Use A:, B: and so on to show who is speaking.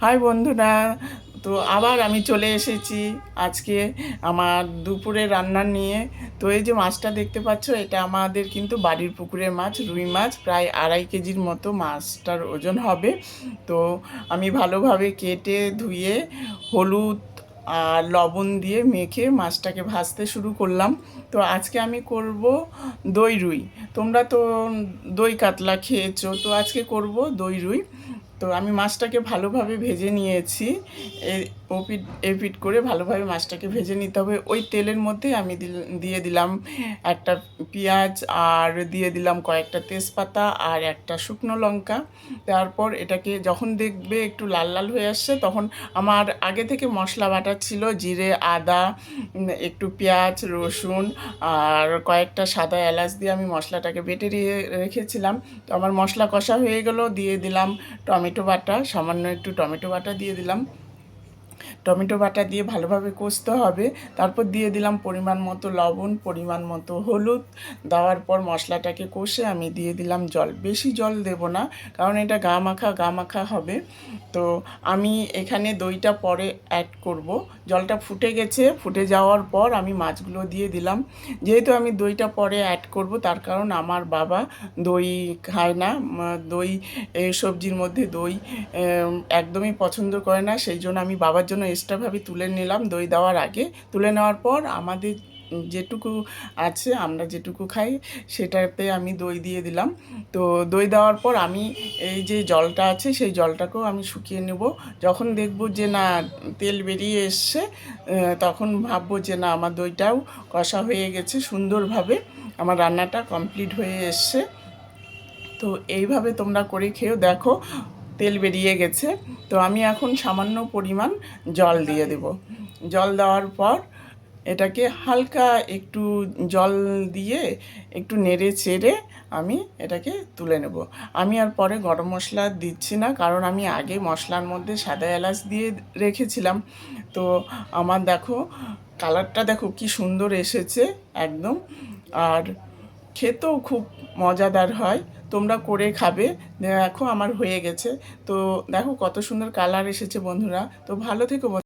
A: High বন্ধুরা, তো আবার আমি চলে এসেছি আজকে আমার দুপুরে রান্না নিয়ে। তো এই যে মাছটা দেখতে পাচ্ছ, এটা আমাদের কিন্তু বাড়ির পুকুরের মাছ, রুই মাছ। প্রায় 2.5 কেজির মতো মাছটার ওজন হবে। তো আমি ভালোভাবে কেটে ধুয়ে হলুদ আর লবণ দিয়ে মেখে মাছটাকে ভাজতে শুরু করলাম। তো আজকে আমি করব দই রুই। তোমরা তো দই কাতলা খেয়েছো, তো আজকে করব দই রুই। তো আমি মাছটাকে ভালোভাবে ভেজে নিয়েছি। ওপিট এপিট করে ভালোভাবে মাছটাকে ভেজে নিতে হবে। ওই তেলের মধ্যে আমি দিয়ে দিলাম একটা পেঁয়াজ, আর দিয়ে দিলাম কয়েকটা তেজপাতা আর একটা শুকনো লঙ্কা। তারপর এটাকে যখন দেখবে একটু লাল লাল হয়ে আসছে, তখন আমার আগে থেকে মশলা বাটা ছিল, জিরে, আদা, একটু পেঁয়াজ, রসুন আর কয়েকটা সাদা এলাচ দিয়ে আমি মশলাটাকে বেটে রেখেছিলাম। তো আমার মশলা কষা হয়ে গেল, দিয়ে দিলাম টমেটো বাটা, সামান্য একটু টমেটো বাটা দিয়ে দিলাম। টমেটো বাটা দিয়ে ভালোভাবে কষতে হবে। তারপর দিয়ে দিলাম পরিমাণ মতো লবণ, পরিমাণ মতো হলুদ। দেওয়ার পর মশলাটাকে কষে আমি দিয়ে দিলাম জল। বেশি জল দেব না, কারণ এটা গা মাখা হবে। তো আমি এখানে দইটা পরে অ্যাড করব। জলটা ফুটে গেছে, ফুটে যাওয়ার পর আমি মাছগুলো দিয়ে দিলাম। যেহেতু আমি দইটা পরে অ্যাড করব, তার কারণ আমার বাবা দই খায় না। দই সবজির মধ্যে দই একদমই পছন্দ করে না। সেই জন্য আমি বাবার জন্য এক্সট্রাভাবে তুলে নিলাম দই দেওয়ার আগে। তুলে নেওয়ার পর আমাদের যেটুকু আছে, আমরা যেটুকু খাই, সেটাতে আমি দই দিয়ে দিলাম। তো দই দেওয়ার পর আমি এই যে জলটা আছে, সেই জলটাকেও আমি শুকিয়ে নেব। যখন দেখব যে না তেল বেরিয়ে এসছে, তখন ভাববো যে না আমার দইটাও কষা হয়ে গেছে, সুন্দরভাবে আমার রান্নাটা কমপ্লিট হয়ে এসছে। তো এইভাবে তোমরা করে খেয়েও দেখো, তেল বেরিয়ে গেছে। তো আমি এখন সামান্য পরিমাণ জল দিয়ে দেব। জল দেওয়ার পর এটাকে হালকা একটু জল দিয়ে একটু নেড়ে চেড়ে আমি এটাকে তুলে নেব। আমি আর পরে গরম মশলা দিচ্ছি না, কারণ আমি আগে মশলার মধ্যে সাদা এলাচ দিয়ে রেখেছিলাম। তো আমার দেখো কালারটা দেখো কি সুন্দর এসেছে একদম। আর খেতেও খুব মজাদার হয়। তোমরা করে খাবে। দেখো আমার হয়ে গেছে। তো দেখো কত সুন্দর কালার এসেছে বন্ধুরা। তো ভালো থেকো।